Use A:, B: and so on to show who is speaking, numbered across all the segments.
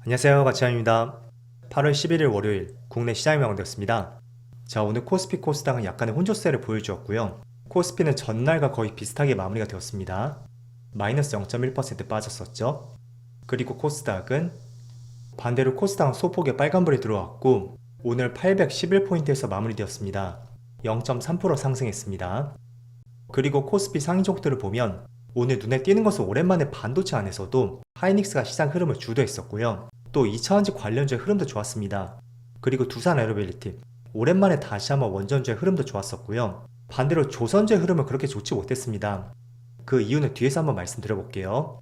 A: 안녕하세요, 가치환입니다. 8월 11일 월요일 국내 시장이 마감되었습니다. 자, 오늘 코스피 코스닥은 약간의 혼조세를 보여주었고요. 코스피는 전날과 거의 비슷하게 마무리가 되었습니다. 마이너스 0.1% 빠졌었죠. 그리고 코스닥은 반대로 코스닥은 소폭의 빨간불이 들어왔고 오늘 811포인트에서 마무리되었습니다. 0.3% 상승했습니다. 그리고 코스피 상위 종목들을 보면 오늘 눈에 띄는 것은 오랜만에 반도체 안에서도 하이닉스가 시장 흐름을 주도했었고요. 또 2차전지 관련주의 흐름도 좋았습니다. 그리고 두산 에어로빌리티 오랜만에 다시 한번 원전주의 흐름도 좋았었고요. 반대로 조선주의 흐름은 그렇게 좋지 못했습니다. 그 이유는 뒤에서 한번 말씀드려볼게요.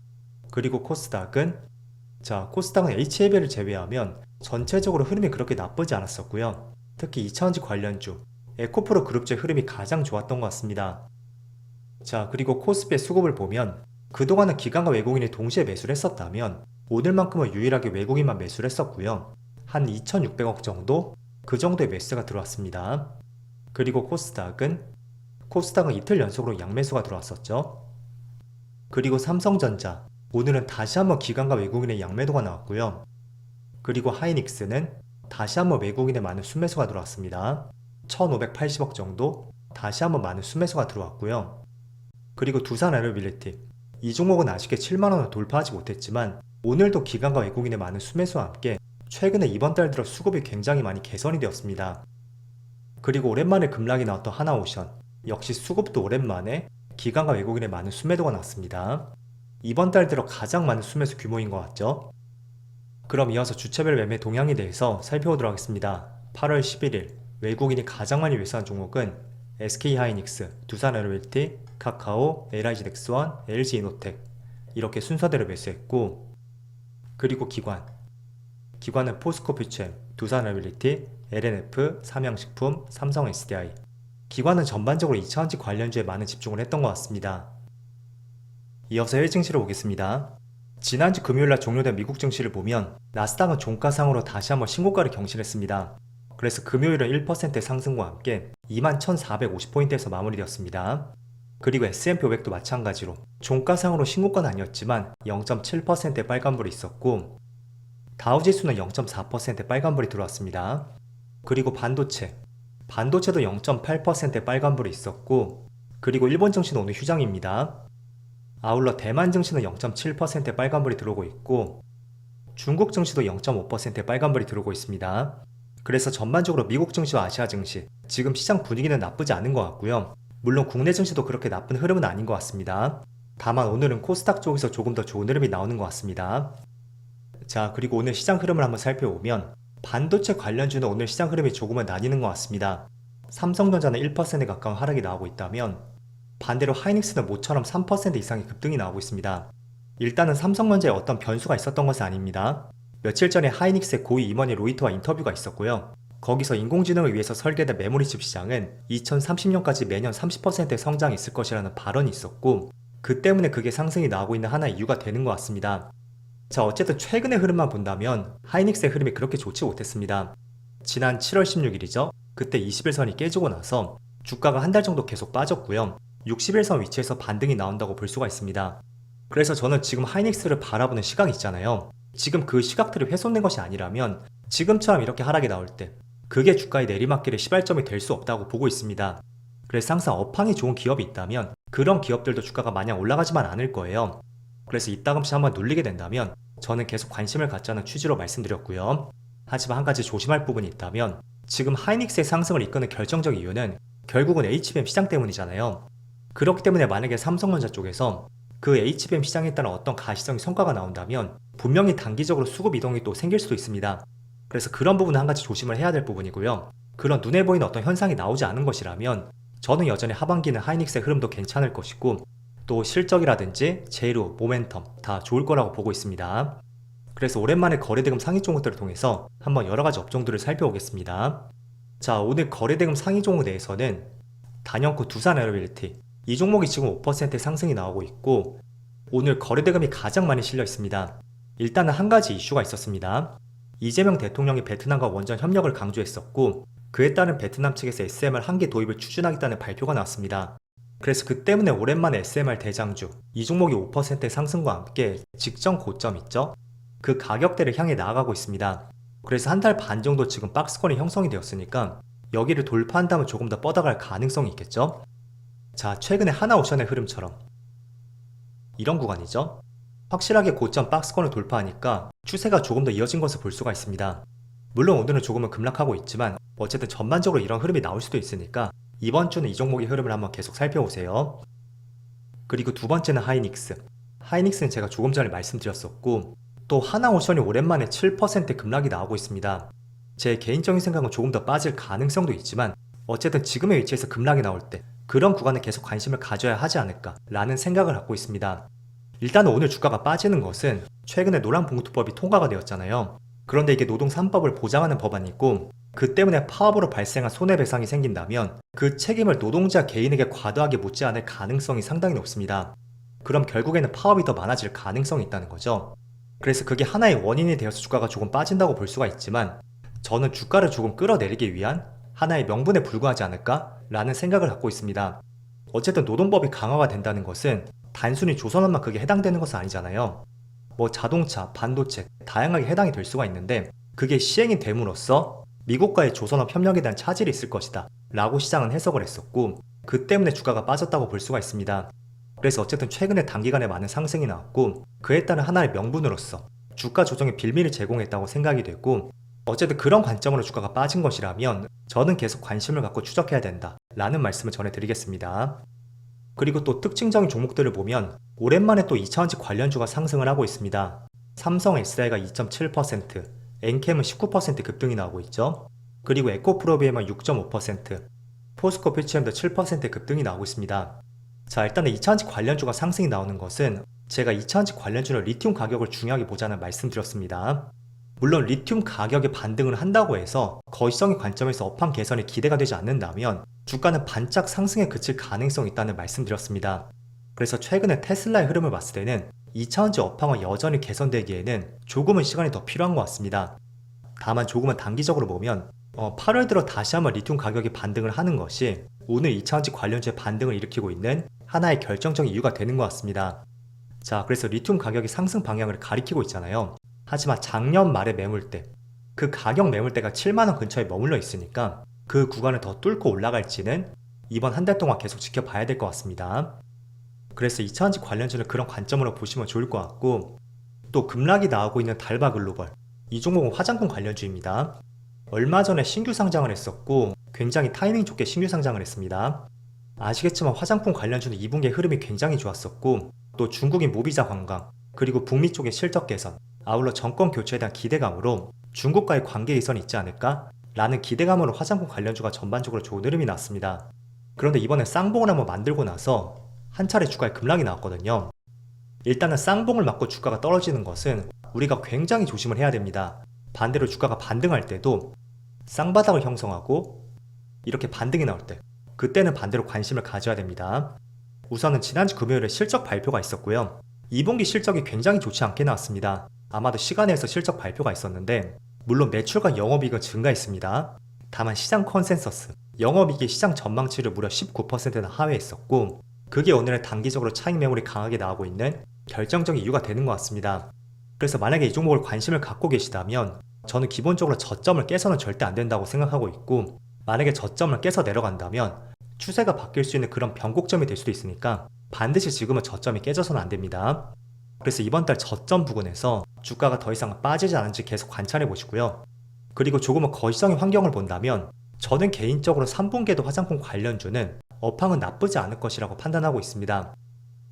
A: 그리고 코스닥은 HAB를 제외하면 전체적으로 흐름이 그렇게 나쁘지 않았었고요. 특히 2차전지 관련주 에코프로 그룹주의 흐름이 가장 좋았던 것 같습니다. 자, 그리고 코스피의 수급을 보면 그동안은 기관과 외국인이 동시에 매수를 했었다면 오늘만큼은 유일하게 외국인만 매수를 했었고요. 한 2,600억 정도? 그 정도의 매수가 들어왔습니다. 그리고 코스닥은 이틀 연속으로 양매수가 들어왔었죠. 그리고 삼성전자 오늘은 다시 한번 기관과 외국인의 양매도가 나왔고요. 그리고 하이닉스는 다시 한번 외국인의 많은 순매수가 들어왔습니다. 1,580억 정도? 다시 한번 많은 순매수가 들어왔고요. 그리고 두산 에너빌리티 이 종목은 아쉽게 7만원을 돌파하지 못했지만 오늘도 기관과 외국인의 많은 순매수와 함께 최근에 이번 달 들어 수급이 굉장히 많이 개선이 되었습니다. 그리고 오랜만에 급락이 나왔던 하나오션 역시 수급도 오랜만에 기관과 외국인의 많은 순매도가 났습니다. 이번 달 들어 가장 많은 순매수 규모인 것 같죠? 그럼 이어서 주체별 매매 동향에 대해서 살펴보도록 하겠습니다. 8월 11일 외국인이 가장 많이 매수한 종목은 SK하이닉스, 두산에너빌티, 카카오, LIG넥스원, LG이노텍 이렇게 순서대로 매수했고 그리고 기관은 포스코퓨처엠, 두산에너빌리티, LNF, 삼양식품, 삼성 SDI 기관은 전반적으로 2차전지 관련주에 많은 집중을 했던 것 같습니다. 이어서 해외 증시를 보겠습니다. 지난주 금요일날 종료된 미국 증시를 보면 나스닥은 종가상으로 다시 한번 신고가를 경신했습니다. 그래서 금요일은 1% 상승과 함께 21,450포인트에서 마무리되었습니다. 그리고 S&P 500도 마찬가지로 종가상으로 신고가는 아니었지만 0.7%의 빨간불이 있었고 다우지수는 0.4%의 빨간불이 들어왔습니다. 그리고 반도체도 0.8%의 빨간불이 있었고 그리고 일본 증시는 오늘 휴장입니다. 아울러 대만 증시는 0.7%의 빨간불이 들어오고 있고 중국 증시도 0.5%의 빨간불이 들어오고 있습니다. 그래서 전반적으로 미국 증시와 아시아 증시 지금 시장 분위기는 나쁘지 않은 것 같고요. 물론 국내 증시도 그렇게 나쁜 흐름은 아닌 것 같습니다. 다만 오늘은 코스닥 쪽에서 조금 더 좋은 흐름이 나오는 것 같습니다. 자, 그리고 오늘 시장 흐름을 한번 살펴보면 반도체 관련주는 오늘 시장 흐름이 조금은 나뉘는 것 같습니다. 삼성전자는 1% 가까운 하락이 나오고 있다면 반대로 하이닉스는 모처럼 3% 이상의 급등이 나오고 있습니다. 일단은 삼성전자에 어떤 변수가 있었던 것은 아닙니다. 며칠 전에 하이닉스의 고위 임원이 로이터와 인터뷰가 있었고요. 거기서 인공지능을 위해서 설계된 메모리칩 시장은 2030년까지 매년 30%의 성장이 있을 것이라는 발언이 있었고 그 때문에 그게 상승이 나오고 있는 하나의 이유가 되는 것 같습니다. 자, 어쨌든 최근의 흐름만 본다면 하이닉스의 흐름이 그렇게 좋지 못했습니다. 지난 7월 16일이죠. 그때 21선이 깨지고 나서 주가가 한 달 정도 계속 빠졌고요. 61선 위치에서 반등이 나온다고 볼 수가 있습니다. 그래서 저는 지금 하이닉스를 바라보는 시각이 있잖아요. 지금 그 시각들이 훼손된 것이 아니라면 지금처럼 이렇게 하락이 나올 때 그게 주가의 내리막길의 시발점이 될 수 없다고 보고 있습니다. 그래서 항상 업황이 좋은 기업이 있다면 그런 기업들도 주가가 마냥 올라가지만 않을 거예요. 그래서 이따금씩 한번 눌리게 된다면 저는 계속 관심을 갖자는 취지로 말씀드렸고요. 하지만 한 가지 조심할 부분이 있다면 지금 하이닉스의 상승을 이끄는 결정적 이유는 결국은 HBM 시장 때문이잖아요. 그렇기 때문에 만약에 삼성전자 쪽에서 그 HBM 시장에 따른 어떤 가시적인 성과가 나온다면 분명히 단기적으로 수급 이동이 또 생길 수도 있습니다. 그래서 그런 부분은 한 가지 조심을 해야 될 부분이고요. 그런 눈에 보이는 어떤 현상이 나오지 않은 것이라면 저는 여전히 하반기는 하이닉스의 흐름도 괜찮을 것이고 또 실적이라든지 재료, 모멘텀 다 좋을 거라고 보고 있습니다. 그래서 오랜만에 거래대금 상위 종목들을 통해서 한번 여러가지 업종들을 살펴보겠습니다. 자, 오늘 거래대금 상위 종목 내에서는 단연코 두산에너빌리티 이 종목이 지금 5%의 상승이 나오고 있고 오늘 거래대금이 가장 많이 실려 있습니다. 일단은 한 가지 이슈가 있었습니다. 이재명 대통령이 베트남과 원전 협력을 강조했었고 그에 따른 베트남 측에서 SMR 한기 도입을 추진하겠다는 발표가 나왔습니다. 그래서 그 때문에 오랜만에 SMR 대장주 이 종목이 5%의 상승과 함께 직전 고점 있죠? 그 가격대를 향해 나아가고 있습니다. 그래서 한 달 반 정도 지금 박스권이 형성이 되었으니까 여기를 돌파한다면 조금 더 뻗어갈 가능성이 있겠죠. 자, 최근에 하나오션의 흐름처럼 이런 구간이죠. 확실하게 고점 박스권을 돌파하니까 추세가 조금 더 이어진 것을 볼 수가 있습니다. 물론 오늘은 조금은 급락하고 있지만 어쨌든 전반적으로 이런 흐름이 나올 수도 있으니까 이번 주는 이 종목의 흐름을 한번 계속 살펴보세요. 그리고 두 번째는 하이닉스. 하이닉스는 제가 조금 전에 말씀드렸었고 또 하나오션이 오랜만에 7% 급락이 나오고 있습니다. 제 개인적인 생각은 조금 더 빠질 가능성도 있지만 어쨌든 지금의 위치에서 급락이 나올 때 그런 구간에 계속 관심을 가져야 하지 않을까 라는 생각을 갖고 있습니다. 일단 오늘 주가가 빠지는 것은 최근에 노란봉투법이 통과가 되었잖아요. 그런데 이게 노동 3법을 보장하는 법안이고 그 때문에 파업으로 발생한 손해배상이 생긴다면 그 책임을 노동자 개인에게 과도하게 묻지 않을 가능성이 상당히 높습니다. 그럼 결국에는 파업이 더 많아질 가능성이 있다는 거죠. 그래서 그게 하나의 원인이 되어서 주가가 조금 빠진다고 볼 수가 있지만 저는 주가를 조금 끌어내리기 위한 하나의 명분에 불과하지 않을까 라는 생각을 갖고 있습니다. 어쨌든 노동법이 강화가 된다는 것은 단순히 조선업만 그게 해당되는 것은 아니잖아요. 뭐 자동차, 반도체 다양하게 해당이 될 수가 있는데 그게 시행이 됨으로써 미국과의 조선업 협력에 대한 차질이 있을 것이다 라고 시장은 해석을 했었고 그 때문에 주가가 빠졌다고 볼 수가 있습니다. 그래서 어쨌든 최근에 단기간에 많은 상승이 나왔고 그에 따른 하나의 명분으로서 주가 조정의 빌미를 제공했다고 생각이 되고 어쨌든 그런 관점으로 주가가 빠진 것이라면 저는 계속 관심을 갖고 추적해야 된다 라는 말씀을 전해드리겠습니다. 그리고 또 특징적인 종목들을 보면 오랜만에 또 2차원지 관련주가 상승을 하고 있습니다. 삼성 SDI가 2.7%, 엔캠은 19% 급등이 나오고 있죠. 그리고 에코프로비엠은 6.5%, 포스코 퓨처엠도 7% 급등이 나오고 있습니다. 자, 일단은 2차원지 관련주가 상승이 나오는 것은 제가 2차원지 관련주는 리튬 가격을 중요하게 보자는 말씀드렸습니다. 물론 리튬 가격이 반등을 한다고 해서 거시적인 관점에서 업황 개선이 기대가 되지 않는다면 주가는 반짝 상승에 그칠 가능성이 있다는 말씀드렸습니다. 그래서 최근에 테슬라의 흐름을 봤을 때는 2차원지 업황은 여전히 개선되기에는 조금은 시간이 더 필요한 것 같습니다. 다만 조금은 단기적으로 보면 8월 들어 다시 한번 리튬 가격이 반등을 하는 것이 오늘 2차원지 관련주의 반등을 일으키고 있는 하나의 결정적인 이유가 되는 것 같습니다. 자, 그래서 리튬 가격이 상승 방향을 가리키고 있잖아요. 하지만 작년 말의 매물대, 그 가격 매물대가 7만원 근처에 머물러 있으니까 그 구간을 더 뚫고 올라갈지는 이번 한 달 동안 계속 지켜봐야 될 것 같습니다. 그래서 2차원지 관련주는 그런 관점으로 보시면 좋을 것 같고 또 급락이 나오고 있는 달바글로벌, 이 종목은 화장품 관련주입니다. 얼마 전에 신규 상장을 했었고 굉장히 타이밍 좋게 신규 상장을 했습니다. 아시겠지만 화장품 관련주는 2분기의 흐름이 굉장히 좋았었고 또 중국인 무비자 관광 그리고 북미 쪽의 실적 개선 아울러 정권 교체에 대한 기대감으로 중국과의 관계 개선이 있지 않을까? 라는 기대감으로 화장품 관련주가 전반적으로 좋은 흐름이 났습니다. 그런데 이번에 쌍봉을 한번 만들고 나서 한 차례 주가에 급락이 나왔거든요. 일단은 쌍봉을 맞고 주가가 떨어지는 것은 우리가 굉장히 조심을 해야 됩니다. 반대로 주가가 반등할 때도 쌍바닥을 형성하고 이렇게 반등이 나올 때 그때는 반대로 관심을 가져야 됩니다. 우선은 지난주 금요일에 실적 발표가 있었고요. 2분기 실적이 굉장히 좋지 않게 나왔습니다. 아마도 시간에서 실적 발표가 있었는데 물론 매출과 영업이익은 증가했습니다. 다만 시장 컨센서스, 영업이익이 시장 전망치를 무려 19%나 하회했었고 그게 오늘은 단기적으로 차익 매물이 강하게 나오고 있는 결정적인 이유가 되는 것 같습니다. 그래서 만약에 이 종목을 관심을 갖고 계시다면 저는 기본적으로 저점을 깨서는 절대 안 된다고 생각하고 있고 만약에 저점을 깨서 내려간다면 추세가 바뀔 수 있는 그런 변곡점이 될 수도 있으니까 반드시 지금은 저점이 깨져서는 안 됩니다. 그래서 이번 달 저점 부근에서 주가가 더 이상 빠지지 않은지 계속 관찰해 보시고요. 그리고 조금은 거시적인 환경을 본다면 저는 개인적으로 3분기에도 화장품 관련주는 업황은 나쁘지 않을 것이라고 판단하고 있습니다.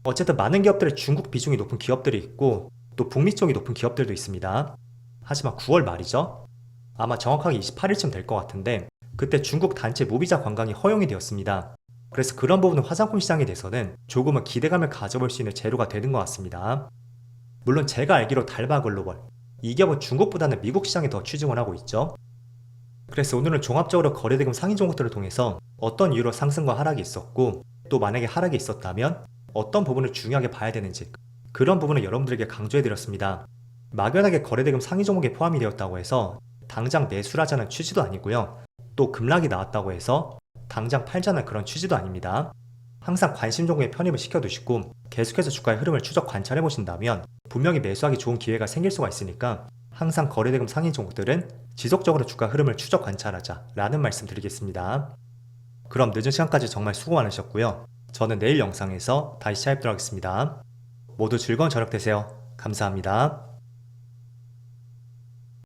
A: 어쨌든 많은 기업들의 중국 비중이 높은 기업들이 있고 또 북미 쪽이 높은 기업들도 있습니다. 하지만 9월 말이죠. 아마 정확하게 28일쯤 될 것 같은데 그때 중국 단체 무비자 관광이 허용이 되었습니다. 그래서 그런 부분은 화장품 시장에 대해서는 조금은 기대감을 가져볼 수 있는 재료가 되는 것 같습니다. 물론 제가 알기로 달바글로벌, 이 기업은 중국보다는 미국 시장에 더 치중을 하고 있죠. 그래서 오늘은 종합적으로 거래대금 상위 종목들을 통해서 어떤 이유로 상승과 하락이 있었고 또 만약에 하락이 있었다면 어떤 부분을 중요하게 봐야 되는지 그런 부분을 여러분들에게 강조해드렸습니다. 막연하게 거래대금 상위 종목에 포함이 되었다고 해서 당장 매수를 하자는 취지도 아니고요. 또 급락이 나왔다고 해서 당장 팔자는 그런 취지도 아닙니다. 항상 관심 종목에 편입을 시켜두시고 계속해서 주가의 흐름을 추적 관찰해 보신다면 분명히 매수하기 좋은 기회가 생길 수가 있으니까 항상 거래대금 상위 종목들은 지속적으로 주가 흐름을 추적 관찰하자 라는 말씀 드리겠습니다. 그럼 늦은 시간까지 정말 수고 많으셨고요. 저는 내일 영상에서 다시 찾아뵙도록 하겠습니다. 모두 즐거운 저녁 되세요. 감사합니다.